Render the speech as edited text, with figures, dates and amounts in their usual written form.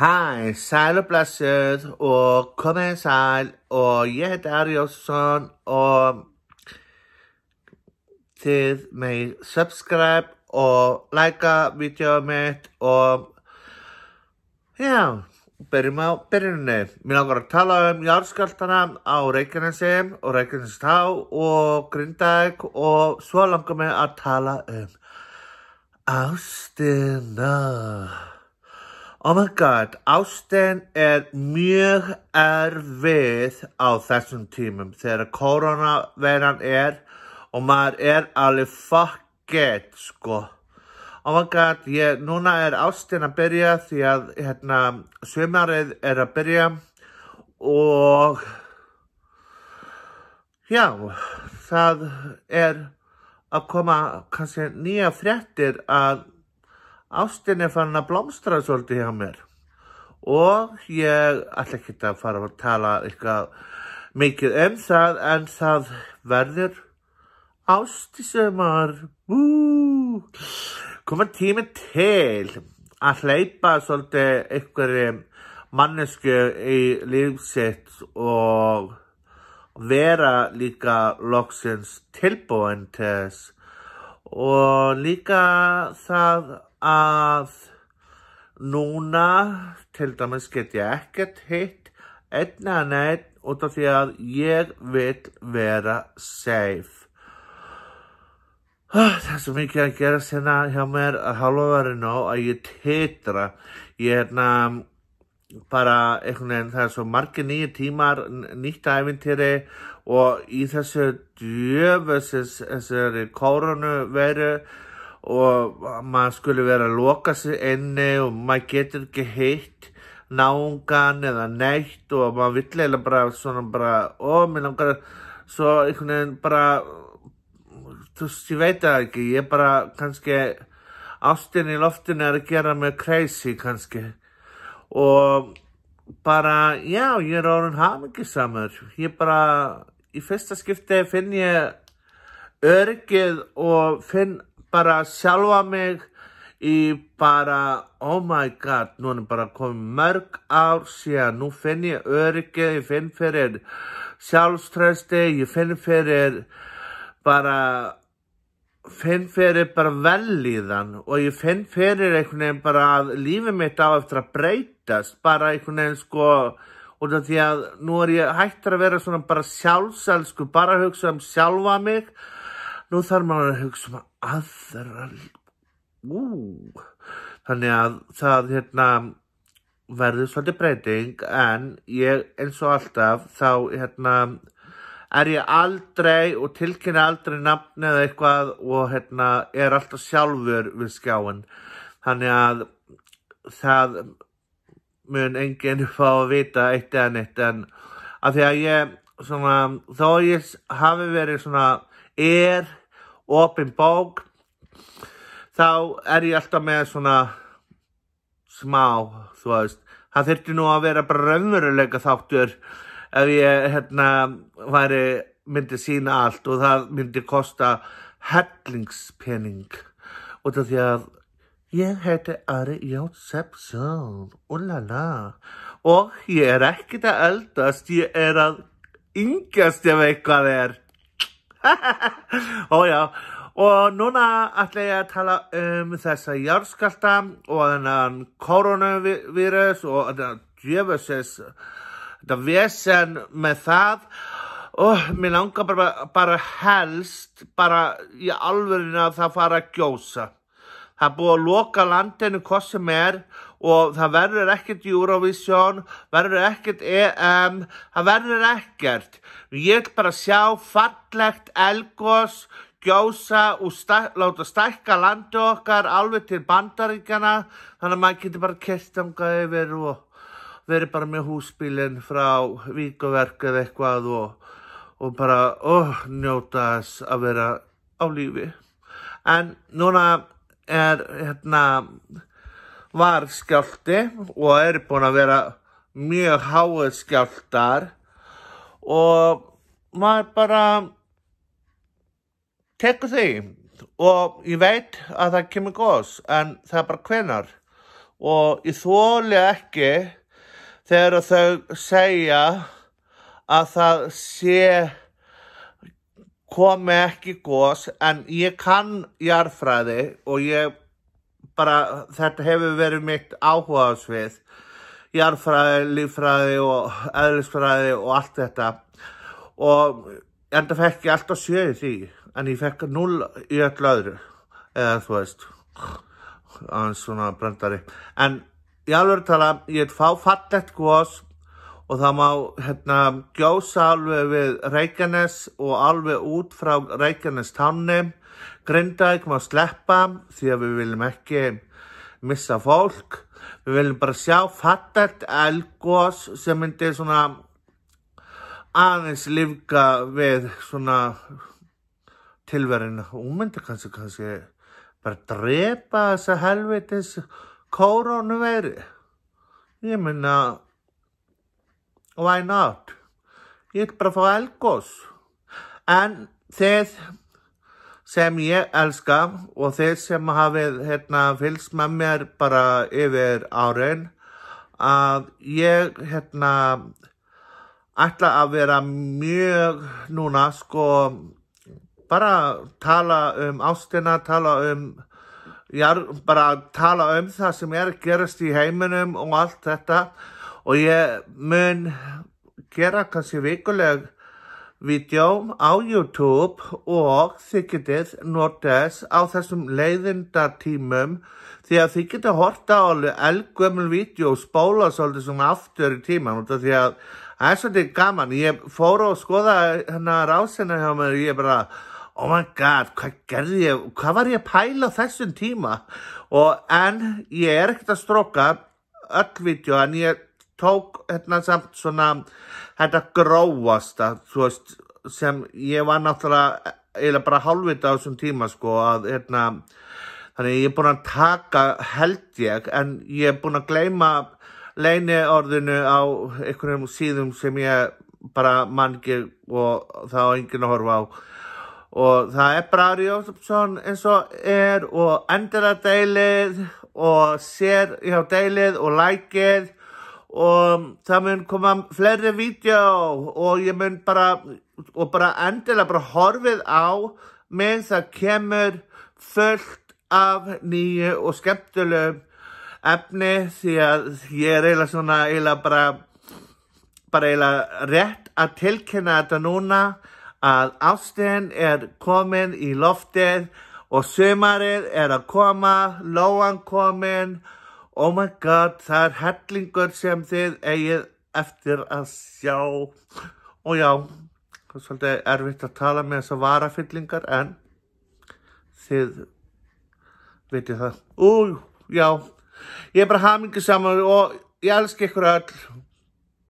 Hæ, sæl og blessuð og komið sæl og ég heiti Ari Jónsson og þið með subscribe og likea vídeoið mitt og já, byrjum á byrjunni. Mér langar að tala jarðskjálftana á Reykjanesi og Reykjanestá og Grindavík og svo langar mig að tala ástina. Oh my god, ástin mjög erfið á þessum tímum þegar koronaveiran og maður alveg fuck it, sko. Oh my god, núna ástin að byrja því að sumarið að byrja og já, það að koma kannski nýja fréttir að ástin farin að blómstra svolítið hjá mér og ég ætla ekki að fara að tala eitthvað mikið það en það verður ást í sumar. Koma tími til að hleypa svolítið einhverri mannesku í líf sitt og vera líka loksins tilbúin til þess og líka það að núna til dæmis get ég ekkert hitt einn eða neitt út af því að ég vil vera safe. Það svo mikið að gera hérna hjá mér að hálfaverinu að ég titra. Ég bara einhvern veginn, það svo margir nýju tímar, nýtt ævintýri og í þessu þessari koronaveiru og maður skulle vera að loka sig inni og maður getur ekki hitt náungan eða neitt og maður vill eiginlega mér langar svo einhvern veginn þú veist, ég veit það ekki, ég kannski ástin í loftinu að gera mig crazy kannski og já, ég orðinn hamingjusamur. Ég í fyrsta skipti finn ég öryggið og finn sjálfa mig í oh my god, nú komið mörg ár síðan, nú finn ég öryggið, ég finn fyrir sjálfstrausti, ég finn fyrir vellíðan og ég finn fyrir einhvern veginn að lífið mitt á eftir að breytast, einhvern veginn út af því að nú ég hættur að vera svona sjálfselsku, að hugsa sjálfa mig. Nú þarf maður að hugsa aðra. Þannig að það verður svolítið breyting en ég eins og alltaf þá ég aldrei og tilkynni aldrei nafn eða eitthvað og alltaf sjálfur við skjáin. Þannig að það mun enginn fá að vita eitt eða neitt en af því að ég þó ég hafi verið opin bók, þá ég alltaf með smá, þú veist, það þyrfti nú að vera raunveruleika þáttur ef ég myndi sýna allt og það myndi kosta hellingspening út af því að ég heiti Ari Jónsson, og ég ekkert að eldast, ég að yngjast ef eitthvað já, og núna ætla ég að tala þessa jarðskjálfta og þennan koronavírus og þetta vesen með það og mér langar helst í alvörinu að það fara að gjósa. Það búið að loka landinu hvað sem og það verður ekkert Eurovision, verður ekkert EM, það verður ekkert. Ég vil sjá fallegt eldgos, gjósa og láta stækka landið okkar alveg til Bandaríkjanna, þannig að maður getur keyrt þangað yfir og verið með húsbílinn frá Víkurverk eða eitthvað og njóta þess að vera á lífi. En núna var skjálfti og búin að vera mjög háir skjálftar og maður tekur því og ég veit að það kemur gos en það hvenær og ég þoli ekki þegar þau segja að það komi ekki gos, en ég kann jarðfræði og þetta hefur verið mitt áhugasvið, jarðfræði, líffræði og eðlisfræði og allt þetta, og enda fekk ég alltaf 7 í því, en ég fekk 0 í öllu öðru, eða þú veist, aðeins svona brandari. En í alveg tala, ég fá fallegt gos og það má gjósa alveg við Reykjanes og alveg út frá Reykjanestánni. Grindavík má sleppa því að við viljum ekki missa fólk. Við viljum bara sjá fallegt eldgos sem myndi svona aðeins lífga við svona tilveruna. Hún myndi kannski bara drepa þessa helvitis kórónuveiru. Ég meina, why not? Ég vil bara fá eldgos. En þið sem ég elska og þið sem hafið fylgst með mér bara yfir árin, að ég ætla að vera mjög núna bara tala ástina, bara tala það sem að gerast í heiminum og allt þetta, og ég mun gera kannski vikuleg vídeó á YouTube og þið getið notið á þessum leiðindatímum því að þið getið horta á eldgömmul vídeó og spóla svolítið svona aftur í tíman, út af því að það svolítið gaman. Ég fór og skoða rásina hjá mér og ég bara, oh my god, hvað gerði ég, hvað var ég að pæla þessum tíma? En ég ekkert að stróka öll vídeó, en ég tók samt svona þetta grófasta, þú veist, sem ég var náttúrulega eiginlega bara hálfvita á þessum tíma, að þannig ég búin að taka, held ég, en ég búin að gleyma leyniorðinu á einhverjum síðum sem ég bara man ekki og það á enginn að horfa á. Og það Bragi Jósefsson eins og og endilega deilið og deilið og likeið, og það mun koma fleiri vídeó og ég mun bara endilega horfið á mig. Það kemur fullt af nýju og skemmtilegu efni því að ég eiginlega bara rétt að tilkynna þetta núna að ástin komin í loftið og sumarið að koma, lóan komin. Oh my god, það hellingur sem þið eigið eftir að sjá. Og já, það svolítið erfitt að tala með þessar varafyllingar, en þið vitið það. Já, ég bara hamingjusamur og ég elska ykkur öll.